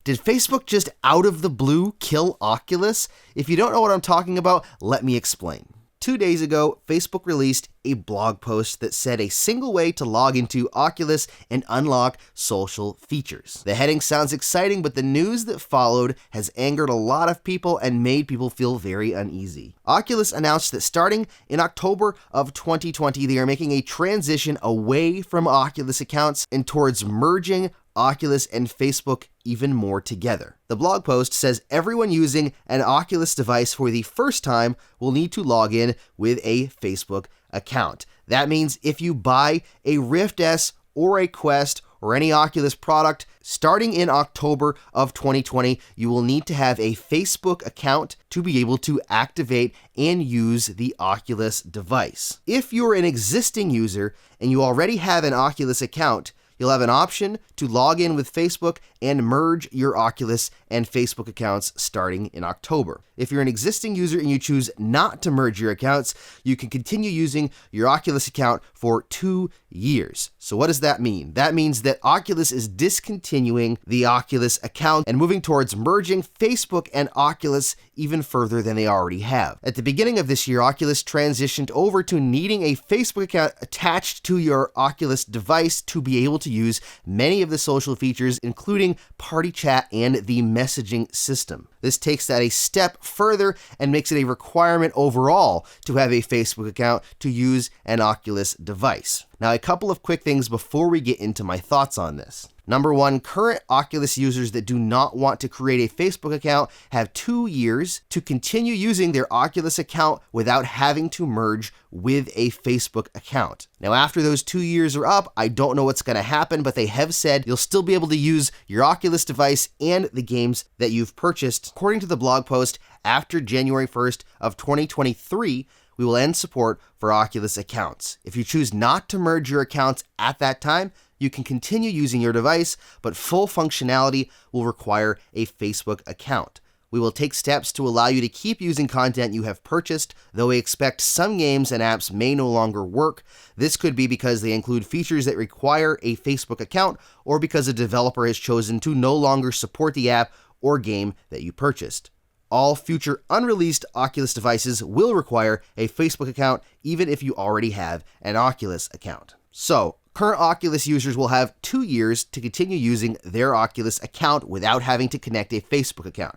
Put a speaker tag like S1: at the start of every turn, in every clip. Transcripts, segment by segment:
S1: Did Facebook just out of the blue kill Oculus? If you don't know what I'm talking about, let me explain. 2 days ago, Facebook released a blog post that said a single way to log into Oculus and unlock social features. The heading sounds exciting, but the news that followed has angered a lot of people and made people feel very uneasy. Oculus announced that starting in October of 2020, they are making a transition away from Oculus accounts and towards merging Oculus and Facebook even more together. The blog post says everyone using an Oculus device for the first time will need to log in with a Facebook account. That means if you buy a Rift S or a Quest or any Oculus product starting in October of 2020, you will need to have a Facebook account to be able to activate and use the Oculus device. If you're an existing user and you already have an Oculus account, you'll have an option to log in with Facebook and merge your Oculus and Facebook accounts starting in October. If you're an existing user and you choose not to merge your accounts, you can continue using your Oculus account for 2 years. So what does that mean? That means that Oculus is discontinuing the Oculus account and moving towards merging Facebook and Oculus even further than they already have. At the beginning of this year, Oculus transitioned over to needing a Facebook account attached to your Oculus device to be able to use many of the social features, including party chat and the messaging system. This takes that a step further and makes it a requirement overall to have a Facebook account to use an Oculus device. Now, a couple of quick things before we get into my thoughts on this. Number one, current Oculus users that do not want to create a Facebook account have 2 years to continue using their Oculus account without having to merge with a Facebook account. Now, after those 2 years are up, I don't know what's going to happen, but they have said you'll still be able to use your Oculus device and the games that you've purchased. According to the blog post, after January 1st of 2023, we will end support for Oculus accounts. If you choose not to merge your accounts at that time, you can continue using your device, but full functionality will require a Facebook account. We will take steps to allow you to keep using content you have purchased, though we expect some games and apps may no longer work. This could be because they include features that require a Facebook account, or because a developer has chosen to no longer support the app or game that you purchased. All future unreleased Oculus devices will require a Facebook account, even if you already have an Oculus account. So, current Oculus users will have 2 years to continue using their Oculus account without having to connect a Facebook account.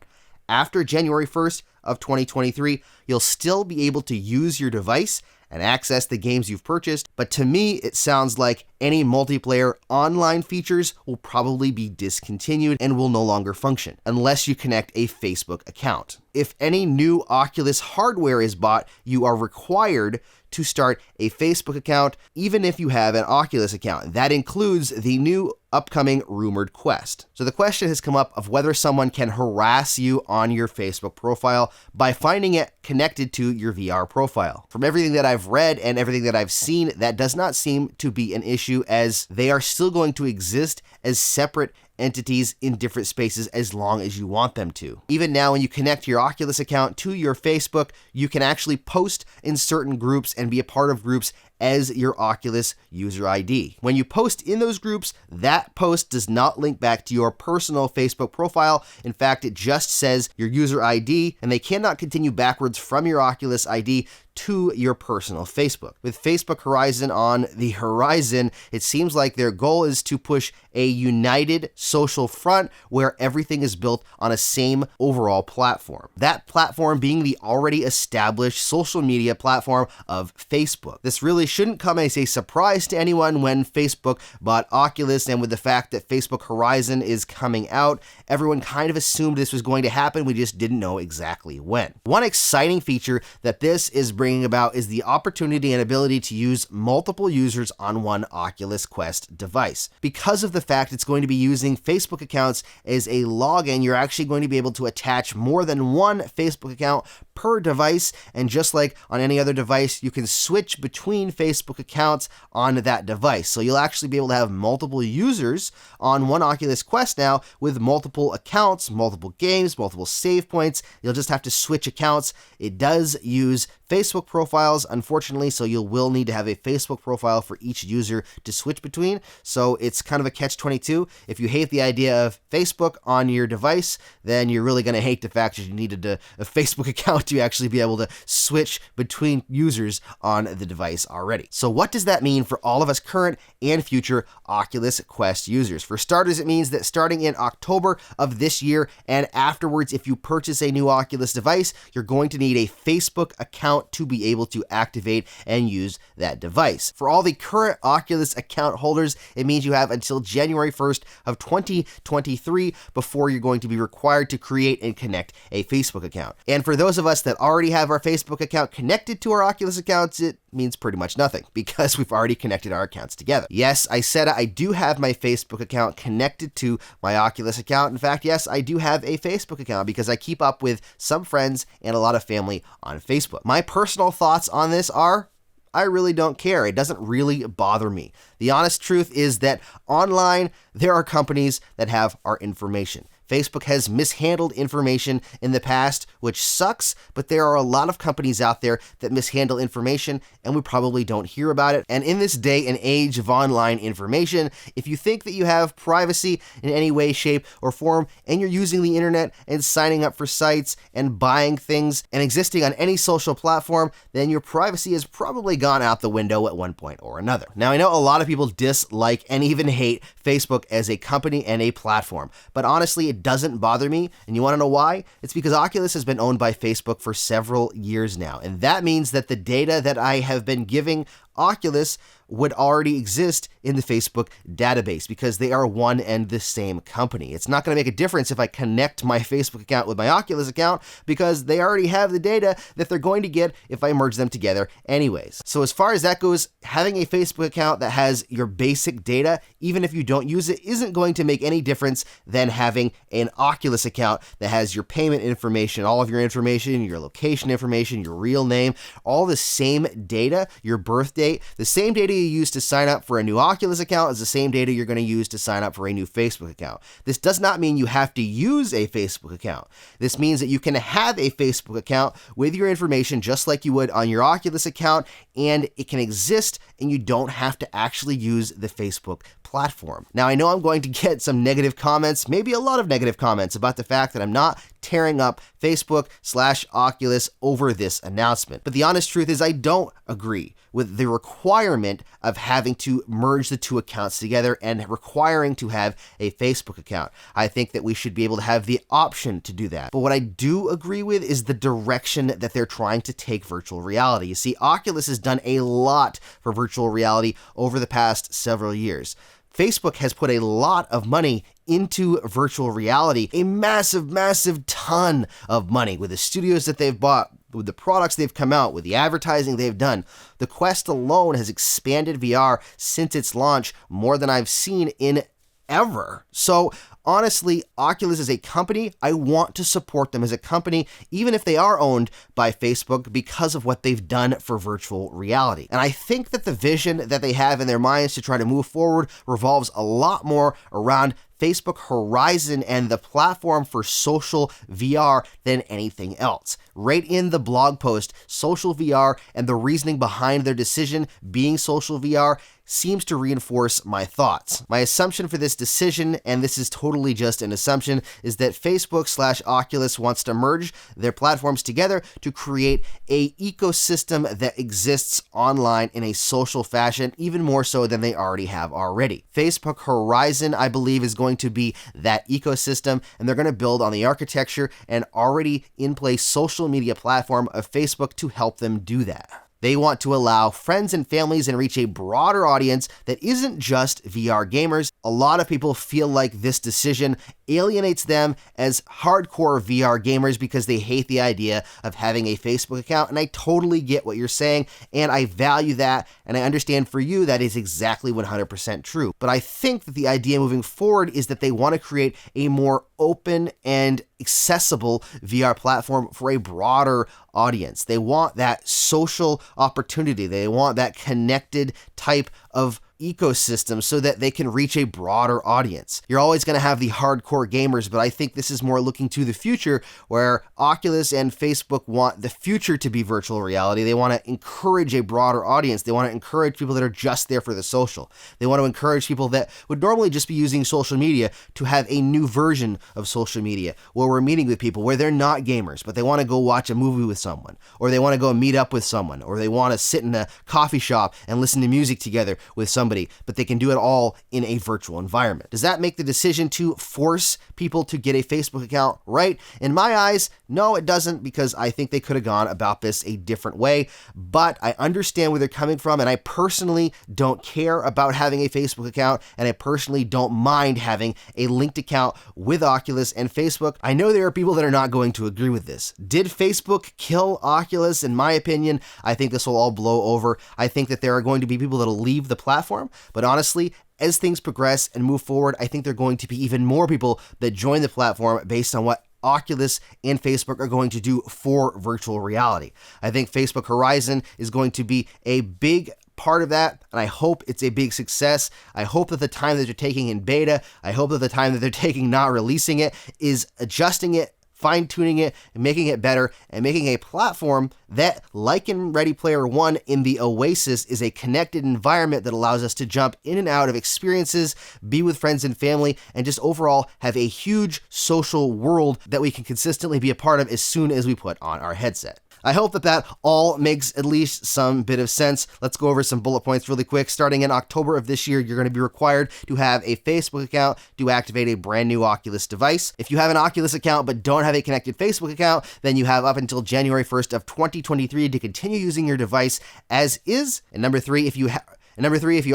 S1: After January 1st of 2023, you'll still be able to use your device and access the games you've purchased, but to me, it sounds like any multiplayer online features will probably be discontinued and will no longer function unless you connect a Facebook account. If any new Oculus hardware is bought, you are required to start a Facebook account, even if you have an Oculus account. That includes the new upcoming rumored Quest. So the question has come up of whether someone can harass you on your Facebook profile by finding it connected to your VR profile. From everything that I've read and everything that I've seen, that does not seem to be an issue, as they are still going to exist as separate entities in different spaces as long as you want them to. Even now, when you connect your Oculus account to your Facebook, you can actually post in certain groups and be a part of groups as your Oculus user ID. When you post in those groups, that post does not link back to your personal Facebook profile. In fact, it just says your user ID, and they cannot continue backwards from your Oculus ID to your personal Facebook. With Facebook Horizon on the horizon, it seems like their goal is to push a united social front where everything is built on a same overall platform. That platform being the already established social media platform of Facebook. This really shouldn't come as a surprise to anyone when Facebook bought Oculus, and with the fact that Facebook Horizon is coming out, everyone kind of assumed this was going to happen. We just didn't know exactly when. One exciting feature that this is bringing about is the opportunity and ability to use multiple users on one Oculus Quest device. Because of the fact it's going to be using Facebook accounts as a login, you're actually going to be able to attach more than one Facebook account per device, and just like on any other device, you can switch between Facebook accounts on that device. So you'll actually be able to have multiple users on one Oculus Quest now with multiple accounts, multiple games, multiple save points. You'll just have to switch accounts. It does use Facebook profiles, unfortunately, so you will need to have a Facebook profile for each user to switch between. So it's kind of a catch-22. If you hate the idea of Facebook on your device, then you're really going to hate the fact that you needed a Facebook account to actually be able to switch between users on the device already. So what does that mean for all of us current and future Oculus Quest users? For starters, it means that starting in October of this year and afterwards, if you purchase a new Oculus device, you're going to need a Facebook account to be able to activate and use that device. For all the current Oculus account holders, it means you have until January 1st of 2023 before you're going to be required to create and connect a Facebook account. And for those of us that already have our Facebook account connected to our Oculus accounts, it means pretty much nothing because we've already connected our accounts together. Yes, I said I do have my Facebook account connected to my Oculus account. In fact, yes, I do have a Facebook account because I keep up with some friends and a lot of family on Facebook. My personal thoughts on this are, I really don't care. It doesn't really bother me. The honest truth is that online, there are companies that have our information. Facebook has mishandled information in the past, which sucks, but there are a lot of companies out there that mishandle information, and we probably don't hear about it. And in this day and age of online information, if you think that you have privacy in any way, shape, or form, and you're using the internet and signing up for sites and buying things and existing on any social platform, then your privacy has probably gone out the window at one point or another. Now, I know a lot of people dislike and even hate Facebook as a company and a platform, but honestly, it doesn't bother me. And you want to know why? It's because Oculus has been owned by Facebook for several years now. And that means that the data that I have been giving Oculus would already exist in the Facebook database because they are one and the same company. It's not going to make a difference if I connect my Facebook account with my Oculus account because they already have the data that they're going to get if I merge them together anyways. So as far as that goes, having a Facebook account that has your basic data, even if you don't use it, isn't going to make any difference than having an Oculus account that has your payment information, all of your information, your location information, your real name, all the same data, your birth date, the same data you use to sign up for a new Oculus account is the same data you're going to use to sign up for a new Facebook account. This does not mean you have to use a Facebook account. This means that you can have a Facebook account with your information just like you would on your Oculus account, and it can exist and you don't have to actually use the Facebook platform. Now, I know I'm going to get some negative comments, maybe a lot of negative comments about the fact that I'm not tearing up Facebook/Oculus over this announcement. But the honest truth is I don't agree with the requirement of having to merge the two accounts together and requiring to have a Facebook account. I think that we should be able to have the option to do that. But what I do agree with is the direction that they're trying to take virtual reality. You see, Oculus has done a lot for virtual reality over the past several years. Facebook has put a lot of money into virtual reality, a massive, massive ton of money with the studios that they've bought, with the products they've come out, with the advertising they've done. The Quest alone has expanded VR since its launch more than I've seen in ever. So honestly, Oculus is a company. I want to support them as a company, even if they are owned by Facebook, because of what they've done for virtual reality. And I think that the vision that they have in their minds to try to move forward revolves a lot more around Facebook Horizon and the platform for social VR than anything else. Right in the blog post, social VR and the reasoning behind their decision being social VR seems to reinforce my thoughts. My assumption for this decision, and this is totally just an assumption, is that Facebook/Oculus wants to merge their platforms together to create an ecosystem that exists online in a social fashion, even more so than they already have already. Facebook Horizon, I believe, is going to be that ecosystem, and they're going to build on the architecture and already in place social media platform of Facebook to help them do that. They want to allow friends and families and reach a broader audience that isn't just VR gamers. A lot of people feel like this decision alienates them as hardcore VR gamers because they hate the idea of having a Facebook account. And I totally get what you're saying, and I value that, and I understand for you that is exactly 100% true. But I think that the idea moving forward is that they want to create a more open and accessible VR platform for a broader audience. They want that social opportunity. They want that connected type of ecosystem so that they can reach a broader audience. You're always going to have the hardcore gamers, but I think this is more looking to the future, where Oculus and Facebook want the future to be virtual reality. They want to encourage a broader audience. They want to encourage people that are just there for the social. They want to encourage people that would normally just be using social media to have a new version of social media where we're meeting with people where they're not gamers, but they want to go watch a movie with someone, or they want to go meet up with someone, or they want to sit in a coffee shop and listen to music together with somebody, but they can do it all in a virtual environment. Does that make the decision to force people to get a Facebook account right? In my eyes, no, it doesn't, because I think they could have gone about this a different way, but I understand where they're coming from, and I personally don't care about having a Facebook account, and I personally don't mind having a linked account with Oculus and Facebook. I know there are people that are not going to agree with this. Did Facebook kill Oculus? In my opinion, I think this will all blow over. I think that there are going to be people that will leave the platform, but honestly, as things progress and move forward, I think there are going to be even more people that join the platform based on what Oculus and Facebook are going to do for virtual reality. I think Facebook Horizon is going to be a big part of that, and I hope it's a big success. I hope that the time that they're taking in beta, I hope that the time that they're taking not releasing it is adjusting it, fine-tuning it, and making it better, and making a platform that, like in Ready Player One in the Oasis, is a connected environment that allows us to jump in and out of experiences, be with friends and family, and just overall have a huge social world that we can consistently be a part of as soon as we put on our headset. I hope that that all makes at least some bit of sense. Let's go over some bullet points really quick. Starting in October of this year, you're going to be required to have a Facebook account to activate a brand new Oculus device. If you have an Oculus account but don't have a connected Facebook account, then you have up until January 1st of 2023 to continue using your device as is. And number three, if you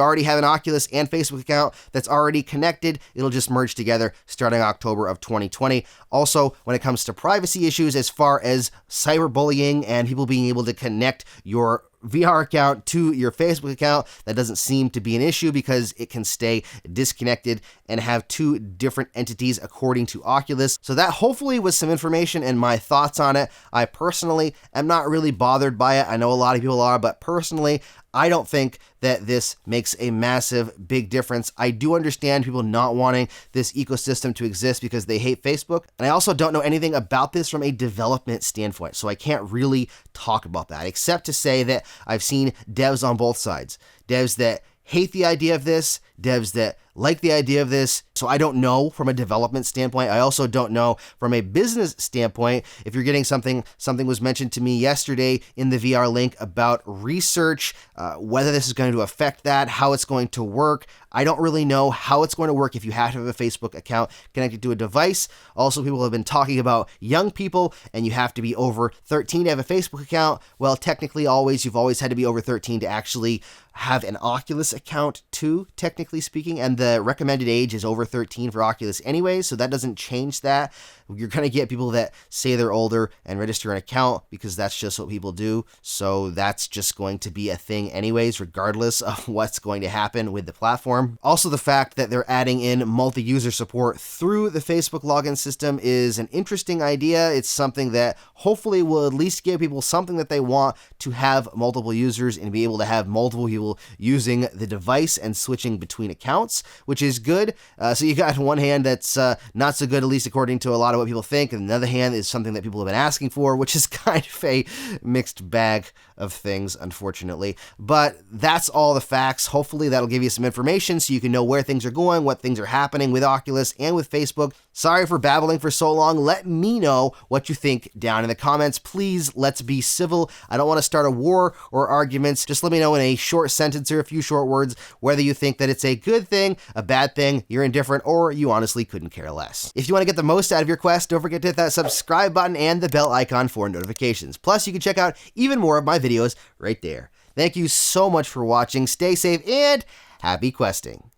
S1: already have an Oculus and Facebook account that's already connected, it'll just merge together starting October of 2020. Also, when it comes to privacy issues as far as cyberbullying and people being able to connect your VR account to your Facebook account, that doesn't seem to be an issue because it can stay disconnected and have two different entities according to Oculus. So that hopefully was some information and my thoughts on it. I personally am not really bothered by it. I know a lot of people are, but personally, I don't think that this makes a massive, big difference. I do understand people not wanting this ecosystem to exist because they hate Facebook. And I also don't know anything about this from a development standpoint, so I can't really talk about that, except to say that I've seen devs on both sides. Devs that hate the idea of this, devs that like the idea of this. So I don't know from a development standpoint. I also don't know from a business standpoint. If you're getting something was mentioned to me yesterday in the VR link about research, whether this is going to affect that, how it's going to work. I don't really know how it's going to work if you have to have a Facebook account connected to a device. Also, people have been talking about young people and you have to be over 13 to have a Facebook account. Well, technically you've always had to be over 13 to actually have an Oculus account too, technically speaking, and the recommended age is over 13 for Oculus anyway, so that doesn't change that. You're going to get people that say they're older and register an account because that's just what people do, so that's just going to be a thing anyways, regardless of what's going to happen with the platform. Also, the fact that they're adding in multi-user support through the Facebook login system is an interesting idea. It's something that hopefully will at least give people something that they want to have multiple users and be able to have multiple people using the device and switching between accounts, which is good. So you got one hand that's not so good, at least according to a lot of what people think, and the other hand is something that people have been asking for, which is kind of a mixed bag of things, unfortunately. But that's all the facts. Hopefully that'll give you some information so you can know where things are going, what things are happening with Oculus and with Facebook. Sorry for babbling for so long. Let me know what you think down in the comments. Please, let's be civil. I don't want to start a war or arguments. Just let me know in a short sentence or a few short words whether you think that it's a good thing, a bad thing, you're indifferent, or you honestly couldn't care less. If you want to get the most out of your quest, don't forget to hit that subscribe button and the bell icon for notifications. Plus, you can check out even more of my videos right there. Thank you so much for watching. Stay safe and happy questing.